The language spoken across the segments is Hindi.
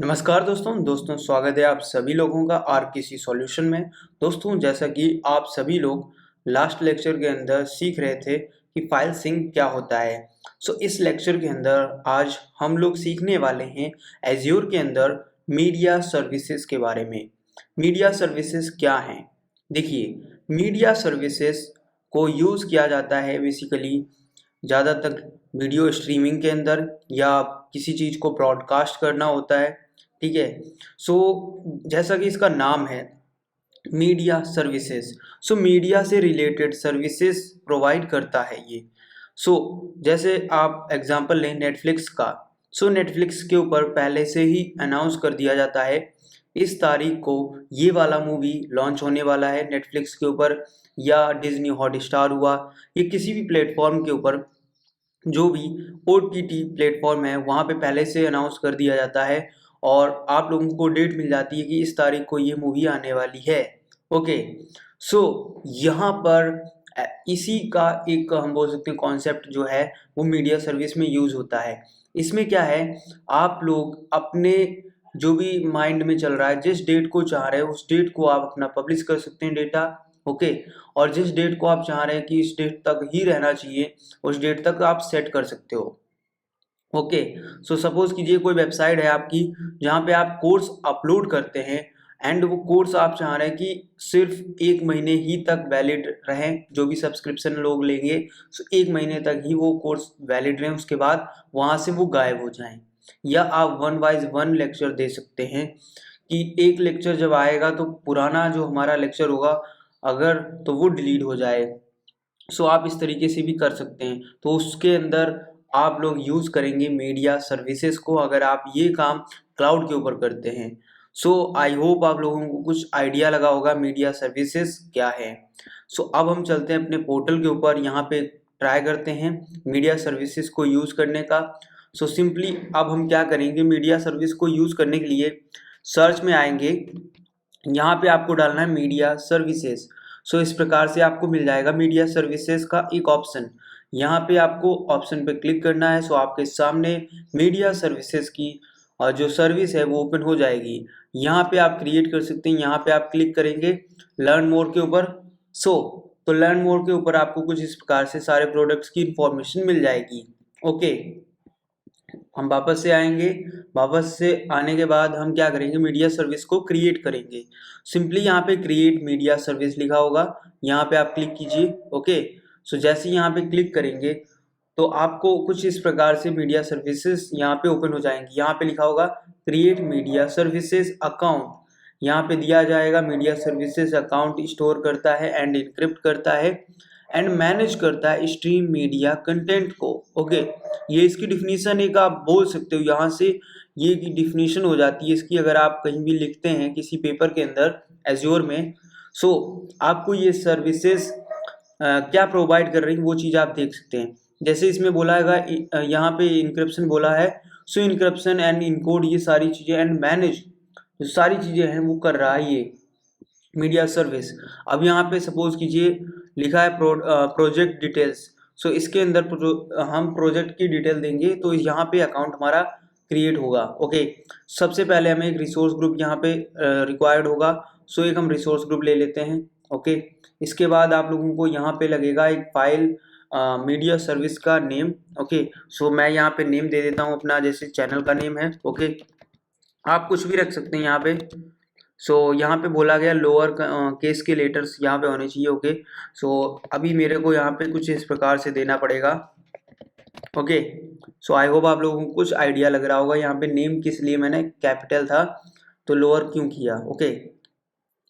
नमस्कार दोस्तों स्वागत है आप सभी लोगों का आरकेसी सॉल्यूशन में। दोस्तों जैसा कि आप सभी लोग लास्ट लेक्चर के अंदर सीख रहे थे कि फाइल सिंक क्या होता है। इस लेक्चर के अंदर आज हम लोग सीखने वाले हैं एज्योर के अंदर मीडिया सर्विसेज के बारे में। मीडिया सर्विसेज क्या हैं? देखिए, मीडिया सर्विसेज को यूज़ किया जाता है बेसिकली ज़्यादातर वीडियो स्ट्रीमिंग के अंदर या किसी चीज़ को ब्रॉडकास्ट करना होता है। ठीक है। जैसा कि इसका नाम है मीडिया सर्विसेज, मीडिया से रिलेटेड सर्विसेज प्रोवाइड करता है ये। जैसे आप एग्जांपल लें नेटफ्लिक्स का। नेटफ्लिक्स के ऊपर पहले से ही अनाउंस कर दिया जाता है इस तारीख को ये वाला मूवी लॉन्च होने वाला है नेटफ्लिक्स के ऊपर, या डिज्नी हॉटस्टार हुआ, ये किसी भी प्लेटफॉर्म के ऊपर जो भी ओटीटी प्लेटफॉर्म है वहाँ पे पहले से अनाउंस कर दिया जाता है और आप लोगों को डेट मिल जाती है कि इस तारीख को ये मूवी आने वाली है। ओके। यहाँ पर इसी का एक हम बोल सकते हैं कॉन्सेप्ट जो है वो मीडिया सर्विस में यूज होता है। इसमें क्या है, आप लोग अपने जो भी माइंड में चल रहा है, जिस डेट को चाह रहे हैं उस डेट को आप अपना पब्लिश कर सकते हैं डेटा। ओके। और जिस डेट को आप चाह रहे हैं कि इस डेट तक ही रहना चाहिए उस डेट तक आप सेट कर सकते हो। ओके। सपोज कीजिए कोई वेबसाइट है आपकी जहाँ पे आप कोर्स अपलोड करते हैं एंड वो कोर्स आप चाह रहे हैं कि सिर्फ 1 महीने ही तक वैलिड रहें, जो भी सब्सक्रिप्शन लोग लेंगे 1 महीने तक ही वो कोर्स वैलिड रहें, उसके बाद वहाँ से वो गायब हो जाएं। या आप 1 लेक्चर दे सकते हैं कि एक लेक्चर जब आएगा तो पुराना जो हमारा लेक्चर होगा अगर तो वो डिलीट हो जाए। आप इस तरीके से भी कर सकते हैं। तो उसके अंदर आप लोग यूज़ करेंगे मीडिया सर्विसेज को अगर आप ये काम क्लाउड के ऊपर करते हैं। आई होप आप लोगों को कुछ आइडिया लगा होगा मीडिया सर्विसेज क्या है। अब हम चलते हैं अपने पोर्टल के ऊपर, यहाँ पे ट्राई करते हैं मीडिया सर्विसेज को यूज़ करने का। सिंपली अब हम क्या करेंगे, मीडिया सर्विस को यूज़ करने के लिए सर्च में आएंगे, यहाँ पे आपको डालना है मीडिया सर्विसेज। इस प्रकार से आपको मिल जाएगा मीडिया सर्विसेज का एक ऑप्शन। यहाँ पे आपको ऑप्शन पे क्लिक करना है। आपके सामने मीडिया सर्विसेज की जो सर्विस है वो ओपन हो जाएगी। यहाँ पे आप क्रिएट कर सकते हैं, यहाँ पे आप क्लिक करेंगे लर्न मोर के ऊपर। तो लर्न मोर के ऊपर आपको कुछ इस प्रकार से सारे प्रोडक्ट्स की इंफॉर्मेशन मिल जाएगी। ओके। हम वापस से आएंगे, वापस से आने के बाद हम क्या करेंगे, मीडिया सर्विस को क्रिएट करेंगे। सिंपली यहाँ पे क्रिएट मीडिया सर्विस लिखा होगा, यहाँ पे आप क्लिक कीजिए। ओके। जैसे ही यहाँ पे क्लिक करेंगे तो आपको कुछ इस प्रकार से मीडिया सर्विसेज यहाँ पे ओपन हो जाएंगी। यहाँ पे लिखा होगा क्रिएट मीडिया सर्विसेज अकाउंट, यहाँ पे दिया जाएगा मीडिया सर्विसेज अकाउंट स्टोर करता है एंड इनक्रिप्ट करता है एंड मैनेज करता है स्ट्रीम मीडिया कंटेंट को। ओके। ये इसकी डिफिनीशन एक आप बोल सकते हो, यहाँ से ये की डिफिनीशन हो जाती है इसकी। अगर आप कहीं भी लिखते हैं किसी पेपर के अंदर एज्योर में, आपको ये सर्विसेज क्या प्रोवाइड कर रही है वो चीज़ आप देख सकते हैं। जैसे इसमें बोला है यहाँ पे इनक्रिप्शन बोला है, इनक्रिप्शन एंड इनकोड, ये सारी चीज़ें एंड मैनेज, जो सारी चीज़ें हैं वो कर रहा है ये मीडिया सर्विस। अब यहाँ पे सपोज कीजिए लिखा है प्रोजेक्ट डिटेल्स। इसके अंदर हम प्रोजेक्ट की डिटेल देंगे तो यहाँ पे अकाउंट हमारा क्रिएट होगा। ओके। सबसे पहले हमें एक रिसोर्स ग्रुप यहाँ पे रिक्वायर्ड होगा। एक हम रिसोर्स ग्रुप ले लेते हैं। ओके। इसके बाद आप लोगों को यहाँ पे लगेगा एक फाइल मीडिया सर्विस का नेम। ओके। मैं यहाँ पे नेम दे देता हूँ अपना, जैसे चैनल का नेम है। ओके। आप कुछ भी रख सकते हैं यहाँ पे। यहाँ पे बोला गया लोअर केस के लेटर्स यहाँ पे होने चाहिए। ओके। अभी मेरे को यहाँ पे कुछ इस प्रकार से देना पड़ेगा। ओके। आई होप आप लोगों को कुछ आइडिया लग रहा होगा यहाँ पे नेम किस लिए मैंने कैपिटल था तो लोअर क्यों किया। ओके।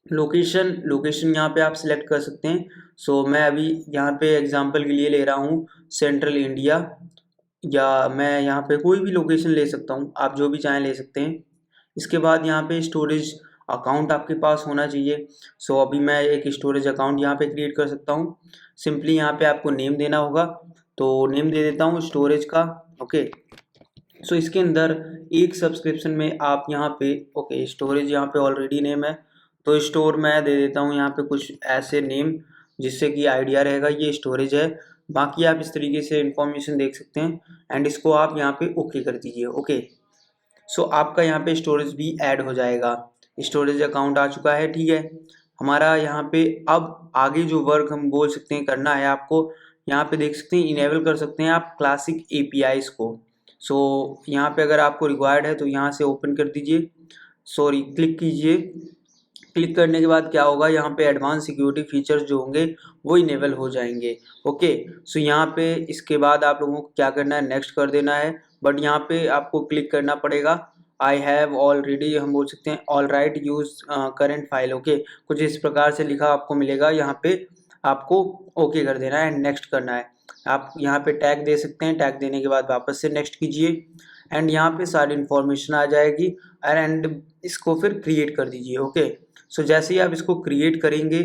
लोकेशन यहाँ पे आप सिलेक्ट कर सकते हैं। मैं अभी यहाँ पे एग्जांपल के लिए ले रहा हूँ सेंट्रल इंडिया, या मैं यहाँ पे कोई भी लोकेशन ले सकता हूँ, आप जो भी चाहें ले सकते हैं। इसके बाद यहाँ पे स्टोरेज अकाउंट आपके पास होना चाहिए। अभी मैं एक स्टोरेज अकाउंट यहाँ पे क्रिएट कर सकता हूँ। सिंपली यहाँ पे आपको नेम देना होगा, तो नेम दे देता हूँ स्टोरेज का। ओके। इसके अंदर एक सब्सक्रिप्शन में आप यहाँ पे ओके स्टोरेज यहाँ पे ऑलरेडी नेम है तो स्टोर मैं दे देता हूँ यहाँ पे कुछ ऐसे नेम जिससे कि आइडिया रहेगा ये स्टोरेज है। बाकी आप इस तरीके से इंफॉर्मेशन देख सकते हैं एंड इसको आप यहाँ पे ओके कर दीजिए। ओके। सो आपका यहाँ पे स्टोरेज भी ऐड हो जाएगा। स्टोरेज अकाउंट आ चुका है, ठीक है। हमारा यहाँ पे अब आगे जो वर्क हम बोल सकते हैं करना है आपको, यहाँ पे देख सकते हैं इनेबल कर सकते हैं आप क्लासिक एपीआईज को। सो यहाँ पे अगर आपको रिक्वायर्ड है तो यहाँ से ओपन कर दीजिए, सॉरी क्लिक कीजिए। क्लिक करने के बाद क्या होगा, यहाँ पे एडवांस सिक्योरिटी फीचर्स जो होंगे वो इनेबल हो जाएंगे। ओके, सो यहाँ पे इसके बाद आप लोगों को क्या करना है, नेक्स्ट कर देना है। बट यहाँ पे आपको क्लिक करना पड़ेगा आई हैव ऑलरेडी, हम बोल सकते हैं all right use current file. Okay, कुछ इस प्रकार से लिखा आपको मिलेगा, यहाँ पे आपको ओके कर देना है, नेक्स्ट करना है। आप यहाँ पे टैग दे सकते हैं, टैग देने के बाद वापस से नेक्स्ट कीजिए एंड यहाँ पे सारी इन्फॉर्मेशन आ जाएगी एंड इसको फिर क्रिएट कर दीजिए। ओके, सो जैसे ही आप इसको क्रिएट करेंगे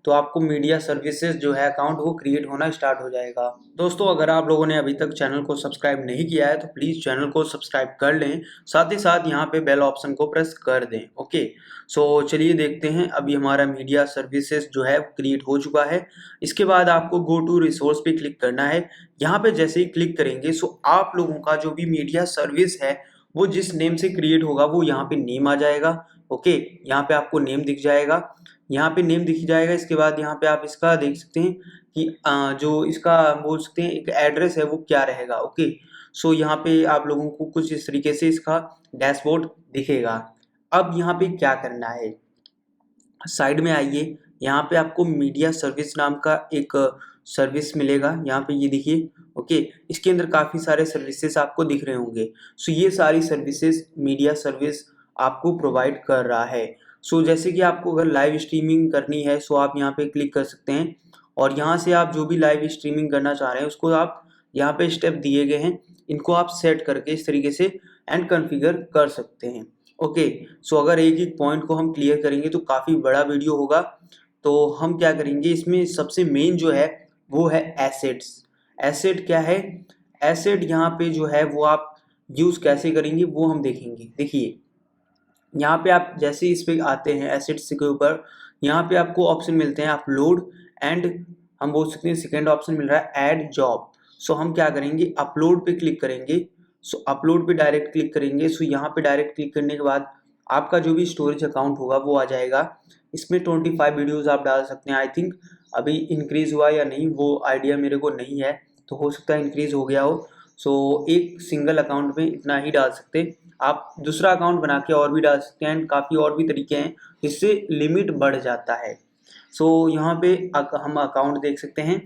तो आपको मीडिया सर्विसेज जो है अकाउंट वो क्रिएट होना स्टार्ट हो जाएगा। दोस्तों अगर आप लोगों ने अभी तक चैनल को सब्सक्राइब नहीं किया है तो प्लीज़ चैनल को सब्सक्राइब कर लें, साथ ही साथ यहाँ पे बेल ऑप्शन को प्रेस कर दें। ओके, सो चलिए देखते हैं, अभी हमारा मीडिया सर्विसेज जो है क्रिएट हो चुका है। इसके बाद आपको गो टू रिसोर्स पे क्लिक करना है। यहाँ पे जैसे ही क्लिक करेंगे सो आप लोगों का जो भी मीडिया सर्विस है वो जिस नेम से क्रिएट होगा वो यहाँ पे नेम आ जाएगा। ओके, यहाँ पे आपको नेम दिख जाएगा, यहाँ पे नेम दिख जाएगा। इसके बाद यहाँ पे आप इसका देख सकते हैं कि जो इसका बोल सकते हैं एक एड्रेस है वो क्या रहेगा। ओके, सो यहाँ पे आप लोगों को कुछ इस तरीके से इसका डैशबोर्ड दिखेगा। अब यहाँ पे क्या करना है, साइड में आइए, यहाँ पे आपको मीडिया सर्विस नाम का एक सर्विस मिलेगा, यहाँ पे ये देखिए। ओके, इसके अंदर काफ़ी सारे सर्विसेज आपको दिख रहे होंगे। सो ये सारी सर्विसेज मीडिया सर्विस आपको प्रोवाइड कर रहा है। सो जैसे कि आपको अगर लाइव स्ट्रीमिंग करनी है सो आप यहाँ पे क्लिक कर सकते हैं और यहाँ से आप जो भी लाइव स्ट्रीमिंग करना चाह रहे हैं उसको आप यहाँ पे स्टेप दिए गए हैं, इनको आप सेट करके इस तरीके से एंड कॉन्फ़िगर कर सकते हैं। ओके, सो अगर एक एक पॉइंट को हम क्लियर करेंगे तो काफ़ी बड़ा वीडियो होगा। तो हम क्या करेंगे, इसमें सबसे मेन जो है वो है एसेट्स। एसेट क्या है, एसेट यहाँ पे जो है वो आप यूज़ कैसे करेंगे वो हम देखेंगे। देखिए यहाँ पे आप जैसे इस पे आते हैं एसेट्स के ऊपर, यहाँ पे आपको ऑप्शन मिलते हैं अपलोड एंड हम बोल सकते हैं सेकेंड ऑप्शन मिल रहा है ऐड जॉब। सो हम क्या करेंगे, अपलोड पे क्लिक करेंगे। सो अपलोड पे डायरेक्ट क्लिक करेंगे। सो यहाँ पे डायरेक्ट क्लिक करने के बाद आपका जो भी स्टोरेज अकाउंट होगा वो आ जाएगा। इसमें 25 वीडियोज़ आप डाल सकते हैं। आई थिंक अभी इंक्रीज़ हुआ या नहीं वो आइडिया मेरे को नहीं है, तो हो सकता है इंक्रीज़ हो गया हो। सो एक सिंगल अकाउंट में इतना ही डाल सकते, आप दूसरा अकाउंट बना के और भी डाल सकते हैं, काफ़ी और भी तरीके हैं, इससे लिमिट बढ़ जाता है। सो यहाँ पे हम अकाउंट देख सकते हैं,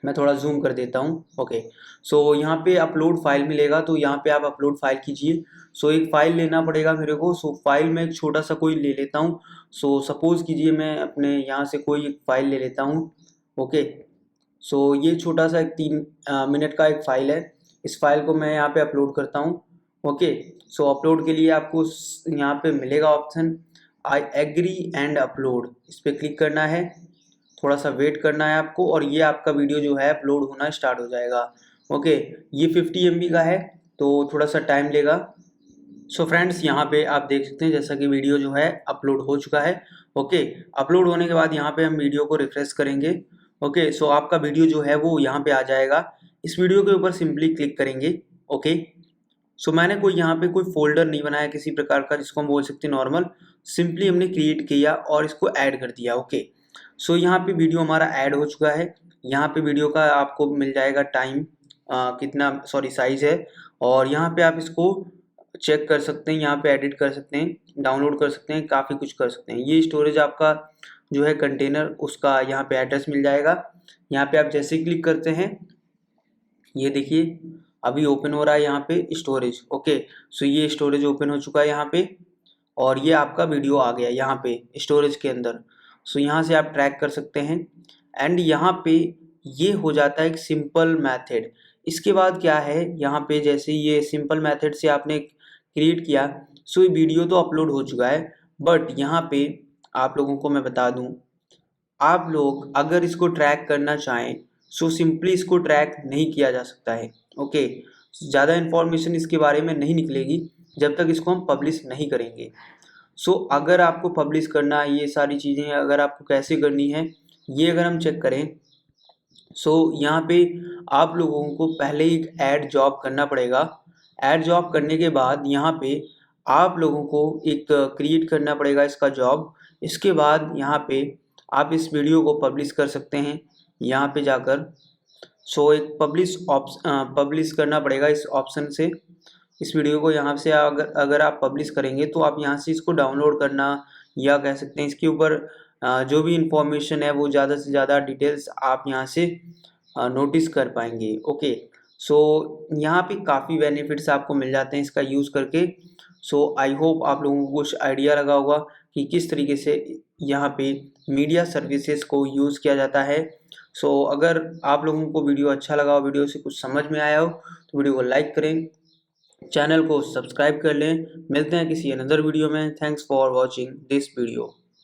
मैं थोड़ा जूम कर देता हूँ। ओके, सो यहाँ पे अपलोड फाइल मिलेगा, तो यहाँ पे आप अपलोड फाइल कीजिए। सो एक फ़ाइल लेना पड़ेगा मेरे को। सो फाइल में एक छोटा सा कोई ले लेता हूँ। सो सपोज़ कीजिए मैं अपने यहाँ से कोई एक फ़ाइल ले लेता हूँ। ओके, सो ये छोटा सा एक 3 मिनट का एक फ़ाइल है। इस फाइल को मैं यहाँ पे अपलोड करता हूँ। ओके, सो अपलोड के लिए आपको यहाँ पे मिलेगा option I agree and upload, इस पर क्लिक करना है, थोड़ा सा वेट करना है आपको और ये आपका वीडियो जो है अपलोड होना स्टार्ट हो जाएगा। ओके, ये 50 MB का है तो थोड़ा सा टाइम लेगा। सो फ्रेंड्स यहाँ पे आप देख सकते हैं जैसा कि वीडियो जो है अपलोड हो चुका है। ओके, अपलोड होने के बाद यहाँ पे हम वीडियो को रिफ्रेश करेंगे। ओके, सो आपका वीडियो जो है वो यहाँ पे आ जाएगा। इस वीडियो के ऊपर सिंपली क्लिक करेंगे। ओके, सो मैंने कोई यहाँ पे कोई फोल्डर नहीं बनाया किसी प्रकार का, जिसको हम बोल सकते हैं नॉर्मल, सिंपली हमने क्रिएट किया और इसको ऐड कर दिया। ओके, सो यहाँ पे वीडियो हमारा ऐड हो चुका है। यहाँ पे वीडियो का आपको मिल जाएगा टाइम कितना, सॉरी साइज़ है, और यहाँ पे आप इसको चेक कर सकते हैं, यहाँ पे एडिट कर सकते हैं, डाउनलोड कर सकते हैं, काफ़ी कुछ कर सकते हैं। ये स्टोरेज आपका जो है कंटेनर, उसका यहाँ पे एड्रेस मिल जाएगा। यहाँ पे आप जैसे ही क्लिक करते हैं, ये देखिए अभी ओपन हो रहा है यहाँ पे स्टोरेज। ओके, सो ये स्टोरेज ओपन हो चुका है यहाँ पे और ये आपका वीडियो आ गया यहाँ पे स्टोरेज के अंदर। सो यहाँ से आप ट्रैक कर सकते हैं एंड यहाँ पे ये हो जाता है एक सिंपल मेथड। इसके बाद क्या है, यहाँ पे जैसे ये सिंपल मेथड से आपने क्रिएट किया, सो ये वीडियो तो अपलोड हो चुका है। बट यहाँ पे आप लोगों को मैं बता दूँ, आप लोग अगर इसको ट्रैक करना चाहें सो सिंपली इसको ट्रैक नहीं किया जा सकता है। ओके, ज़्यादा इन्फॉर्मेशन इसके बारे में नहीं निकलेगी जब तक इसको हम पब्लिश नहीं करेंगे। सो अगर आपको पब्लिश करना है, ये सारी चीज़ें अगर आपको कैसे करनी है ये अगर हम चेक करें, सो यहाँ पे आप लोगों को पहले एक ऐड जॉब करना पड़ेगा। ऐड जॉब करने के बाद यहाँ पे आप लोगों को एक क्रिएट करना पड़ेगा इसका जॉब। इसके बाद यहाँ पे आप इस वीडियो को पब्लिश कर सकते हैं यहाँ पे जाकर। सो एक पब्लिश करना पड़ेगा इस ऑप्शन से। इस वीडियो को यहाँ से अगर आप पब्लिश करेंगे तो आप यहाँ से इसको डाउनलोड करना, या कह सकते हैं इसके ऊपर जो भी इंफॉर्मेशन है वो ज़्यादा से ज़्यादा डिटेल्स आप यहाँ से नोटिस कर पाएंगे। ओके, सो यहाँ पे काफ़ी बेनिफिट्स आपको मिल जाते हैं इसका यूज़ करके। सो आई होप आप लोगों को कुछ आइडिया लगा होगा कि किस तरीके से यहाँ पे मीडिया सर्विसेज को यूज़ किया जाता है। सो अगर आप लोगों को वीडियो अच्छा लगा हो, वीडियो से कुछ समझ में आया हो, तो वीडियो को लाइक करें, चैनल को सब्सक्राइब कर लें। मिलते हैं किसी अनदर वीडियो में। Thanks for watching this video.